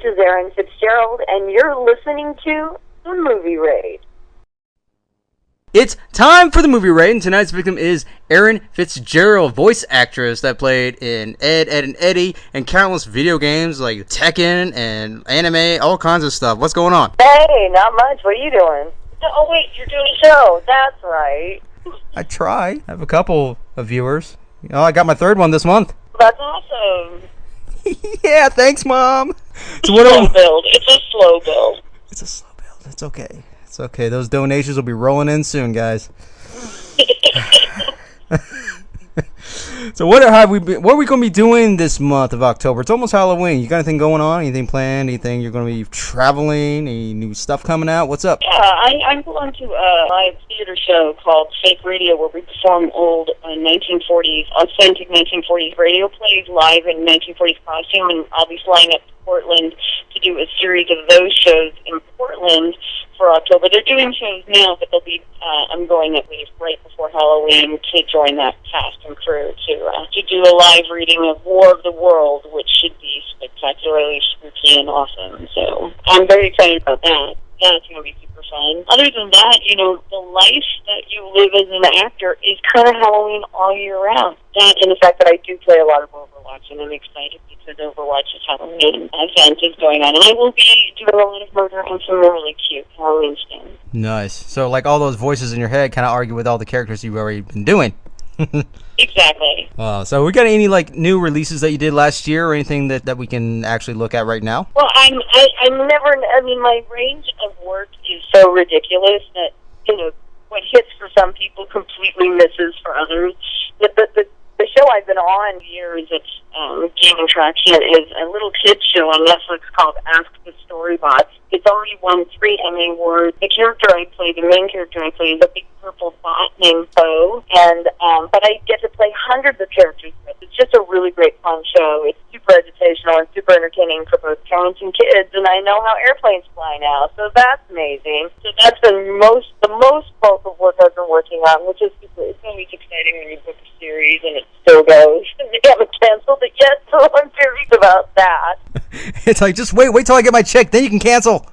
is Erin Fitzgerald, and you're listening to The Movie Raid. It's time for the movie raid, and tonight's victim is Erin Fitzgerald, voice actress that played in Ed, Edd and Eddy, and countless video games like Tekken and anime, all kinds of stuff. What's going on? Hey, not much. What are you doing? Oh, wait, you're doing a show. That's right. I try. I have a couple of viewers. Oh, I got my third one this month. That's awesome. Yeah, thanks, Mom. So slow build. It's a slow build. It's a slow build. It's okay. It's okay. Those donations will be rolling in soon, guys. So what are we going to be doing this month of October? It's almost Halloween. You got anything going on? Anything planned? Anything you're going to be traveling? Any new stuff coming out? What's up? Yeah, I'm going to a live theater show called Fake Radio, where we perform old 1940s, authentic 1940s radio plays live in 1940s costume, and I'll be flying up to Portland to do a series of those shows in Portland for October. They're doing shows now, but they'll be. I'm going at least right before Halloween to join that cast and crew to do a live reading of War of the World, which should be spectacularly spooky and awesome. So I'm very excited about that. That's going to be super fun. Other than that, you know, the life that you live as an actor is kind of Halloween all year round. That and the fact that I do play a lot of Overwatch, and I'm excited because Overwatch's Halloween event is going on. And I will be doing a lot of murder and some really cute Halloween skins. Nice. So, like, all those voices in your head kind of argue with all the characters you've already been doing. Exactly. So we got any like new releases that you did last year, or anything that we can actually look at right now? Well, I'm never. I mean, my range of work is so ridiculous that, you know, what hits for some people completely misses for others. The show I've been on years at Game Attraction is a little kids show on Netflix called Ask the Storybots. It's already won 3 Emmy Awards. The character I play, the main character I play, is a big purple bot named Bo, and but I get to play hundreds of characters with. It's just a really great fun show. It's super educational and super entertaining for both parents and kids, and I know how airplanes fly now, so that's amazing. So that's been the most bulk of work I've been working on, which is super. It's always exciting when you book a series and it still goes. They haven't canceled it yet, so I'm curious about that. It's like, just wait till I get my check, then you can cancel.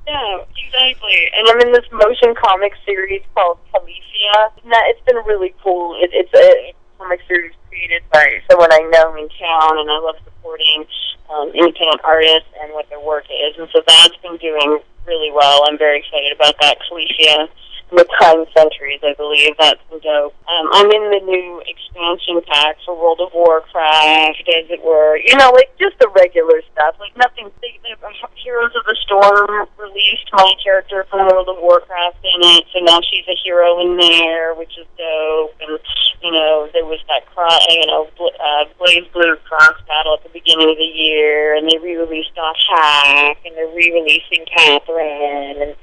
Yeah, exactly. And I'm in this motion comic series called Califia. It's been really cool. It's a comic series created by someone I know in town, and I love supporting independent artists and what their work is. And so that's been doing really well. I'm very excited about that. Califia, the Time Centuries, I believe. That's been dope. I'm in the new expansion pack for World of Warcraft, as it were. You know, like just the regular stuff. Like nothing big. Heroes of the Storm released my character from World of Warcraft in it, so now she's a hero in there, which is dope. And, you know, there was that Blaze Blue cross battle at the beginning of the year, and they re-released Doc Hack, and they're re-releasing Catherine, and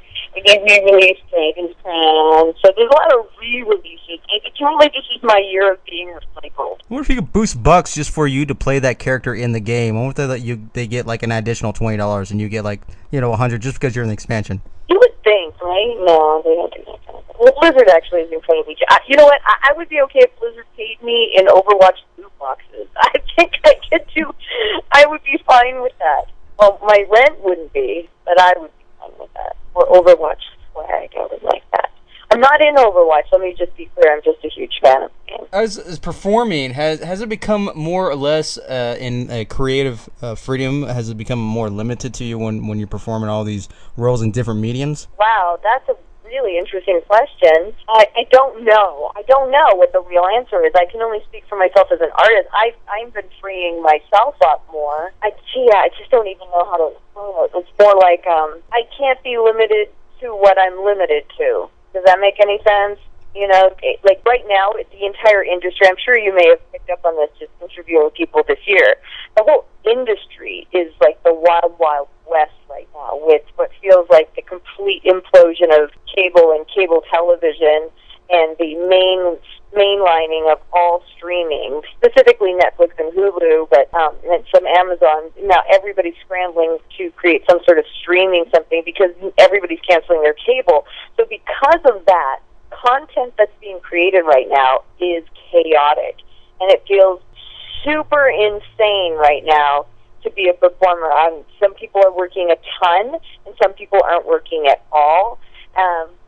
they re-released Dragon's Crown. So there's a lot of re-releases. Apparently this is my year of being recycled. What if you could boost bucks just for you to play that character in the game? What if they get like an additional $20 and you get like, you know, $100 just because you're in the expansion? You would think, right? No, they don't do that kind of thing. Well, Blizzard actually is incredibly cheap. You know what? I would be okay if Blizzard paid me in Overwatch loot boxes. I think I would be fine with that. Well, my rent wouldn't be, but I would be fine with that. Or Overwatch swag, I would like that. I'm not in Overwatch, let me just be clear, I'm just a huge fan of the game. As performing, has it become more or less in a creative freedom? Has it become more limited to you when you're performing all these roles in different mediums? Wow, that's a really interesting question. I don't know. I don't know what the real answer is. I can only speak for myself as an artist. I've been freeing myself up more. I just don't even know how to explain it. It's more like I can't be limited to what I'm limited to. Does that make any sense? You know, like right now, the entire industry, I'm sure you may have picked up on this just interviewing people this year, the whole industry is like the wild, wild west right now with what feels like the complete implosion of cable and cable television and the mainlining of all streaming, specifically Netflix and Hulu, but and some Amazon. Now everybody's scrambling to create some sort of streaming something because everybody's canceling their cable. So because of that, content that's being created right now is chaotic, and it feels super insane right now to be a performer. Some people are working a ton, and some people aren't working at all.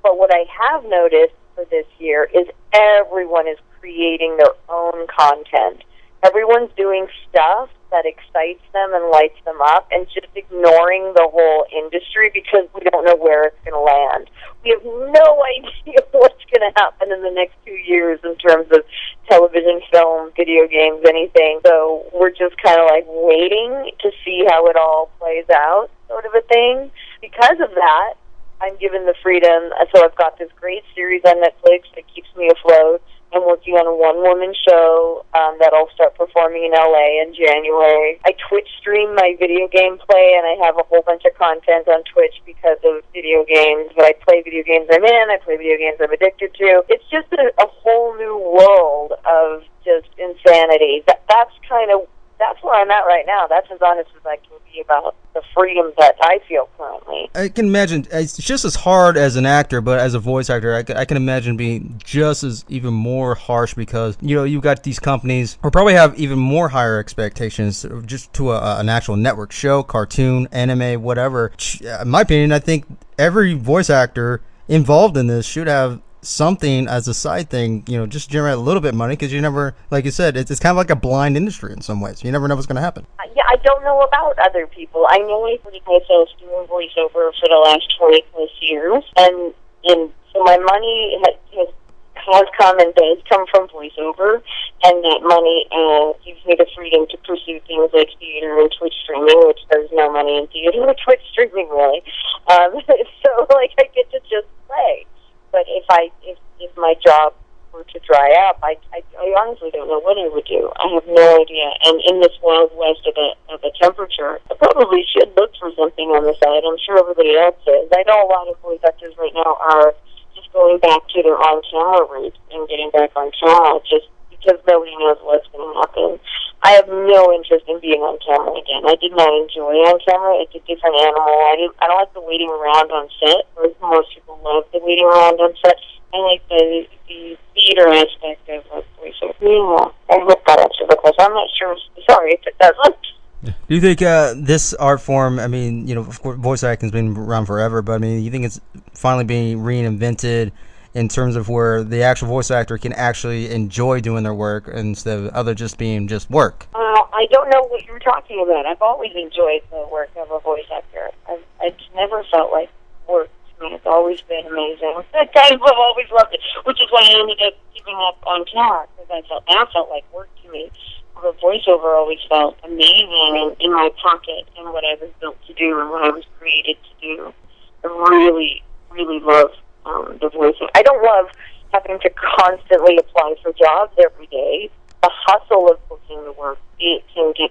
But what I have noticed for this year is everyone is creating their own content. Everyone's doing stuff that excites them and lights them up, and just ignoring the whole industry because we don't know where it's going to land. We have no idea what's going to happen in the next 2 years in terms of television, film, video games, anything. So we're just kind of like waiting to see how it all plays out, sort of a thing. Because of that, I'm given the freedom. So I've got this great series on Netflix that keeps me afloat. I'm working on a one-woman show that I'll start performing in LA in January. I Twitch stream my video game play, and I have a whole bunch of content on Twitch because of video games. But I play video games I'm in, I play video games I'm addicted to. It's just a whole new world of just insanity. That's where I'm at right now. That's as honest as I can be about the freedom that I feel currently. I can imagine it's just as hard as an actor, but as a voice actor, I can imagine being just as even more harsh because, you've got these companies who probably have even more higher expectations just to an actual network show, cartoon, anime, whatever. In my opinion, I think every voice actor involved in this should have something as a side thing, just generate a little bit of money because you never, like you said, it's kind of like a blind industry in some ways. You never know what's going to happen. Yeah, I don't know about other people. I know I put myself doing voiceover for the last 20 plus years, and so my money has come and does come from voiceover, and that money gives me the freedom to pursue things like theater and Twitch streaming, which there's no money in theater or Twitch streaming really. So I get to just play. But if my job were to dry up, I honestly don't know what I would do. I have no idea. And in this wild west of a temperature, I probably should look for something on the side. I'm sure everybody else is. I know a lot of voice actors right now are just going back to their on-camera roots and getting back on camera just because nobody knows what's going to happen. I have no interest in being on camera again. I did not enjoy on camera. It's a different animal. I don't like the waiting around on set, or most people love the waiting around on set. I like the theater aspect of voiceover. Yeah, I hope that answers the question. I'm not sure. Sorry if it doesn't. Do you think this art form, of course, voice acting's been around forever, but you think it's finally being reinvented in terms of where the actual voice actor can actually enjoy doing their work instead of other just being just work? I don't know what you're talking about. I've always enjoyed the work of a voice actor. I've never felt like work to me. It's always been amazing. I've always loved it, which is why I ended up giving up on camera, because that felt like work to me. The voiceover always felt amazing and in my pocket and what I was built to do and what I was created to do. I really, really love the voicing. I don't love having to constantly apply for jobs every day. The hustle of booking the work, it can get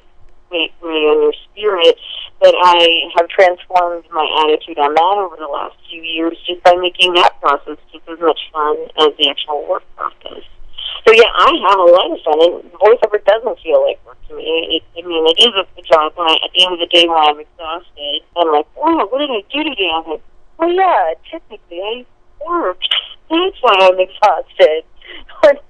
way on your spirit, but I have transformed my attitude on that over the last few years just by making that process just as much fun as the actual work process. So yeah, I have a lot of fun, and voiceover doesn't feel like work to me. It is a job, and at the end of the day when I'm exhausted, I'm like, wow, what did I do today? I'm like, well, yeah, technically I worked. That's why I'm exhausted. But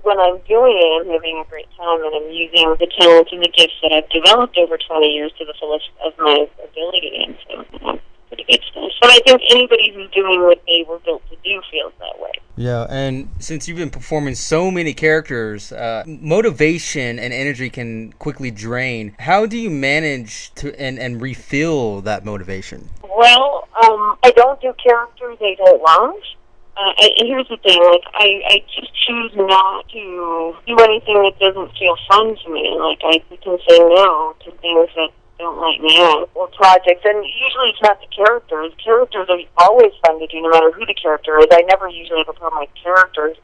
when I'm doing it, I'm having a great time, and I'm using the talents and the gifts that I've developed over 20 years to the fullest of my ability, and so pretty good stuff. But I think anybody who's doing what they were built to do feels that way. Yeah, and since you've been performing so many characters, motivation and energy can quickly drain. How do you manage to and refill that motivation? Well, I don't do characters I don't love. And here's the thing, I just choose not to do anything that doesn't feel fun to me. I can say no to things that don't light me up, or projects, and usually it's not the characters. Characters are always fun to do, no matter who the character is. I never usually have a problem with characters.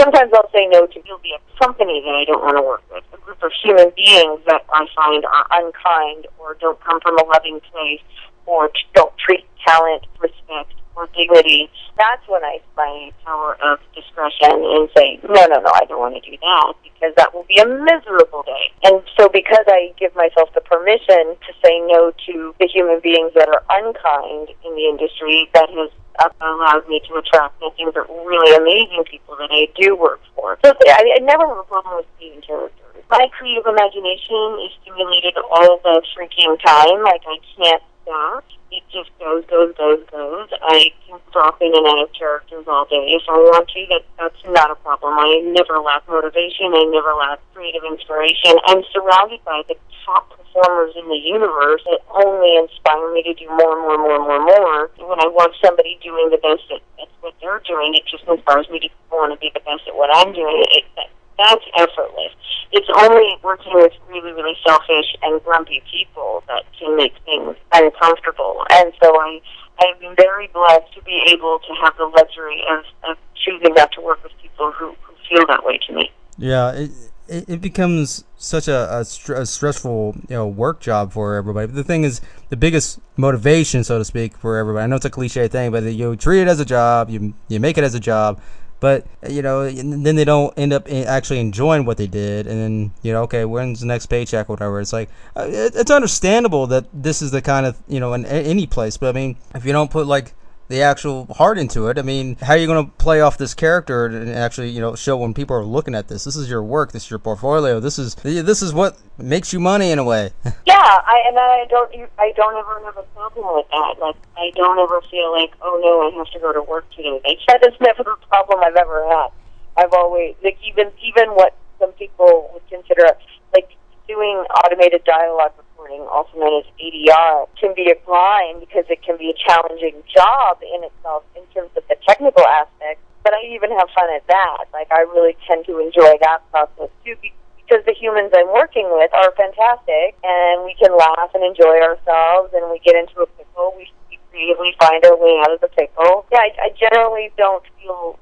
Sometimes I'll say no to be a company that I don't want to work with, a group of human beings that I find are unkind, or don't come from a loving place, or don't treat talent, respect, or dignity. That's when I find power of discretion and say, no, I don't want to do that, because that will be a miserable day. And so because I give myself the permission to say no to the human beings that are unkind in the industry, that has allowed me to attract nothing but really amazing people that I do work for. So I never have a problem with being characters. my creative imagination is stimulated all the freaking time. Like, I can't stop. It just goes. I can drop in and out of characters all day if I want to. That's not a problem. I never lack motivation. I never lack creative inspiration. I'm surrounded by the top performers in the universe that only inspire me to do more and more. When I watch somebody doing the best at what they're doing, it just inspires me to want to be the best at what I'm doing. That's effortless. It's only working with really, really selfish and grumpy people that can make things uncomfortable. And so I've been very blessed to be able to have the luxury of choosing not to work with people who feel that way to me. Yeah, it becomes such a stressful work job for everybody. But the thing is, the biggest motivation, so to speak, for everybody, I know it's a cliche thing, but you treat it as a job, you make it as a job. But, then they don't end up actually enjoying what they did. And then, okay, when's the next paycheck or whatever? It's like, it's understandable that this is the kind of, in any place. But, I mean, if you don't put, like, the actual heart into it, I mean, how are you going to play off this character and actually, show when people are looking at this? This is your work. This is your portfolio. This is what makes you money in a way. Yeah, I don't ever have a problem with that. Like, I don't ever feel like, oh no, I have to go to work today. Like, that is never a problem I've ever had. I've always, like, even what some people would consider, like, doing automated dialogue recording, also known as ADR, can be a grind because it can be a challenging job in itself in terms of the technical aspects. But I even have fun at that. Like, I really tend to enjoy that process too, because the humans I'm working with are fantastic, and we can laugh and enjoy ourselves, and we get into a pickle. We creatively find our way out of the pickle. Yeah, I generally don't feel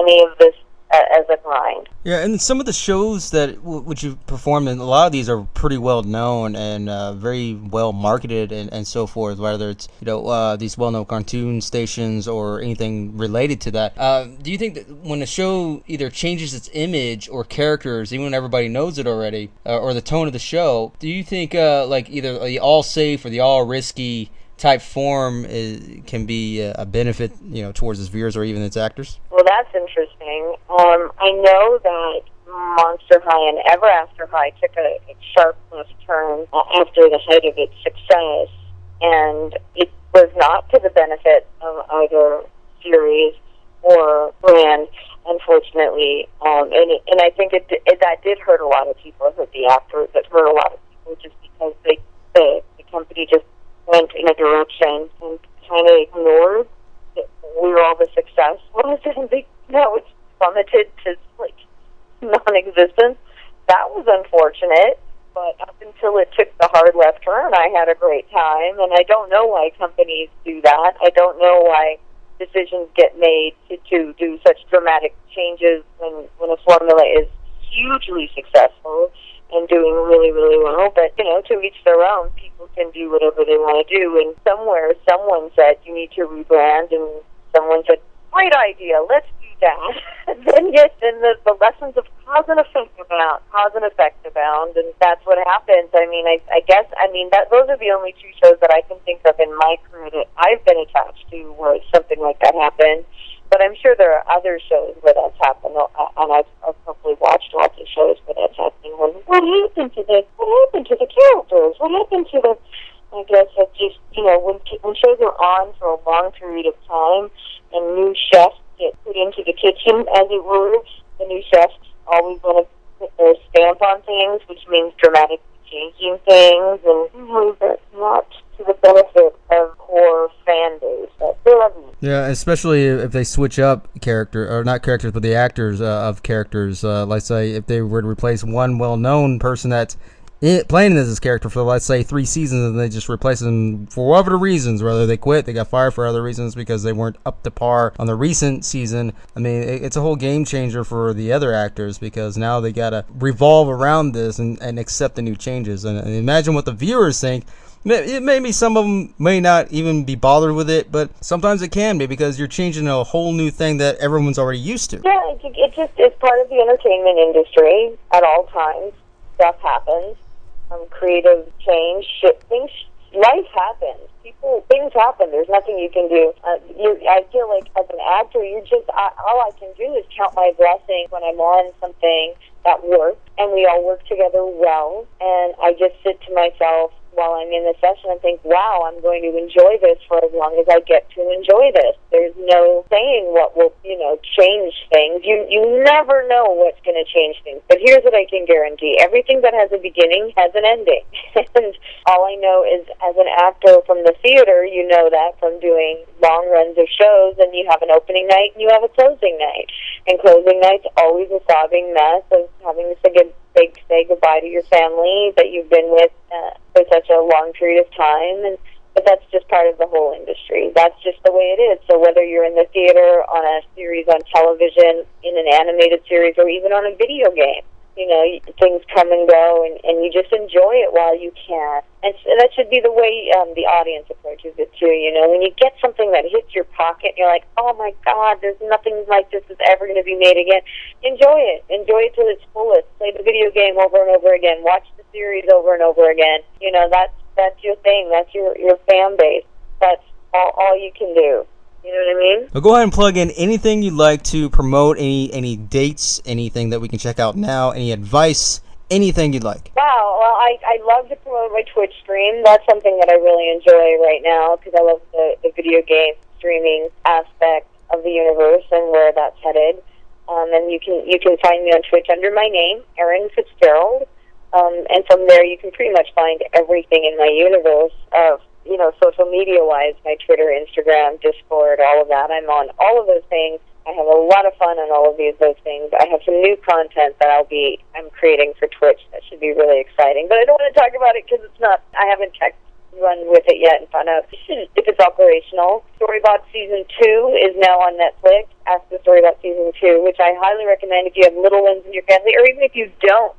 any of this as a grind. Yeah, and some of the shows that which you performed in, a lot of these are pretty well known and very well marketed and so forth, whether it's these well-known cartoon stations or anything related to that. Do you think that when a show either changes its image or characters, even when everybody knows it already, or the tone of the show, do you think like either the all safe or the all risky type form can be a benefit, towards its viewers or even its actors? Well, that's interesting. I know that Monster High and Ever After High took a sharp left turn after the height of its success, and it was not to the benefit of either series or brand, unfortunately. And I think that did hurt a lot of people. It hurt the actors. It hurt a lot of people just because the company just went in a direction and kind of ignored where all the success was, and they it's plummeted to like non-existence. That was unfortunate, but up until it took the hard left turn, I had a great time, and I don't know why companies do that. I don't know why decisions get made to do such dramatic changes when a formula is hugely successful and doing really, really well. But, to each their own. People can do whatever they want to do. And somewhere, someone said, you need to rebrand, and someone said, great idea, let's do that. And then the lessons of cause and effect abound, and that's what happens. I mean, I guess those are the only two shows that I can think of in my career that I've been attached to where something like that happened. But I'm sure there are other shows where that's happened, and I've probably watched lots of shows where that's happening. What happened to the characters? What happened to the? I guess it's just when shows are on for a long period of time and new chefs get put into the kitchen, as it were, the new chefs always want to put their stamp on things, which means dramatically changing things, and that's not to the benefit of core fan base. Yeah, especially if they switch up not characters, but the actors of characters. Let's say if they were to replace one well-known person that's playing as this character for, let's say, 3 seasons, and they just replace them for whatever reasons, whether they quit, they got fired for other reasons because they weren't up to par on the recent season. I mean, it's a whole game changer for the other actors because now they got to revolve around this and accept the new changes. And imagine what the viewers think. Maybe some of them may not even be bothered with it, but sometimes it can be because you're changing a whole new thing that everyone's already used to. Yeah, it's part of the entertainment industry at all times. Stuff happens. Creative change, things, life happens. Things happen. There's nothing you can do. I feel like as an actor, all I can do is count my blessings when I'm on something at work, and we all work together well, and I just sit to myself while I'm in the session and think, wow, I'm going to enjoy this for as long as I get to enjoy this. There's no saying what will, change things. You never know what's going to change things. But here's what I can guarantee. Everything that has a beginning has an ending. And all I know is, as an actor from the theater, you know that from doing long runs of shows, and you have an opening night and you have a closing night. And closing night's always a sobbing mess of having to say goodbye to your family that you've been with for such a long period of time, but that's just part of the whole industry. That's just the way it is. So whether you're in the theater, on a series on television, in an animated series, or even on a video game, things come and go, and you just enjoy it while you can. And so that should be the way the audience approaches it too. When you get something that hits your pocket, you're like, oh my God, there's nothing like this is ever going to be made again. Enjoy it. Enjoy it to its fullest. Play the video game over and over again. Watch the series over and over again. That's your thing. That's your fan base. That's all you can do. You know what I mean? Well, go ahead and plug in anything you'd like to promote, any dates, anything that we can check out now, any advice, anything you'd like. Wow. Well, I love to promote my Twitch stream. That's something that I really enjoy right now because I love the video game streaming aspect of the universe and where that's headed. And you can find me on Twitch under my name, Erin Fitzgerald. And from there, you can pretty much find everything in my universe of, social media-wise, my Twitter, Instagram, Discord, all of that. I'm on all of those things. I have a lot of fun on all of those things. I have some new content that I'm creating for Twitch that should be really exciting. But I don't want to talk about it because I haven't run with it yet and found out if it's operational. Storybot Season 2 is now on Netflix. Ask the Storybot Season 2, which I highly recommend if you have little ones in your family, or even if you don't.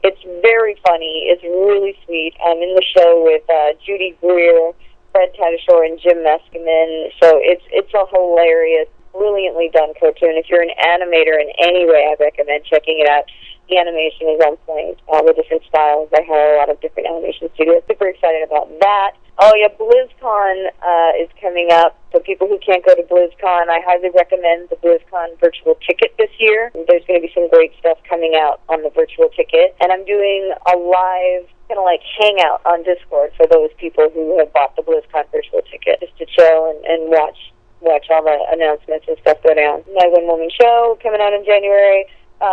It's very funny. It's really sweet. I'm in the show with Judy Greer, Fred Tatasciore, and Jim Meskimen. So it's a hilarious, brilliantly done cartoon. If you're an animator in any way, I recommend checking it out. The animation is on point, all the different styles. I hire a lot of different animation studios. Super excited about that. Oh, yeah, BlizzCon is coming up. So people who can't go to BlizzCon, I highly recommend the BlizzCon virtual ticket this year. There's going to be some great stuff coming out on the virtual ticket. And I'm doing a live kind of like hangout on Discord for those people who have bought the BlizzCon virtual ticket, just to chill and watch all the announcements and stuff go down. My one-woman show coming out in January.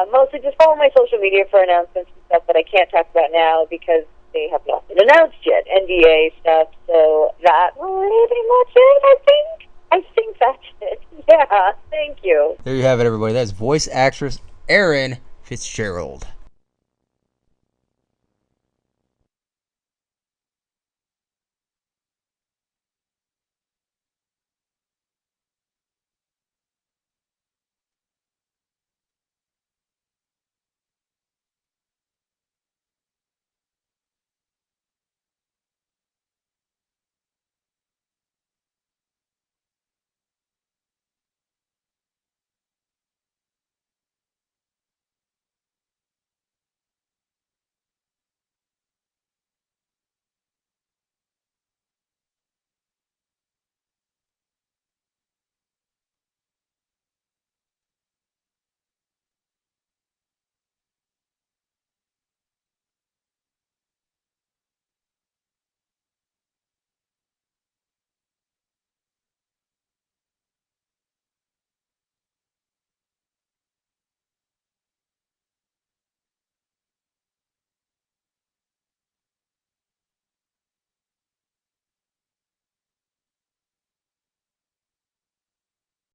Mostly just follow my social media for announcements and stuff that I can't talk about now because they have not been announced yet. NDA stuff. So that's pretty much it, I think that's it. Yeah, thank you. There you have it, everybody. That's voice actress Erin Fitzgerald.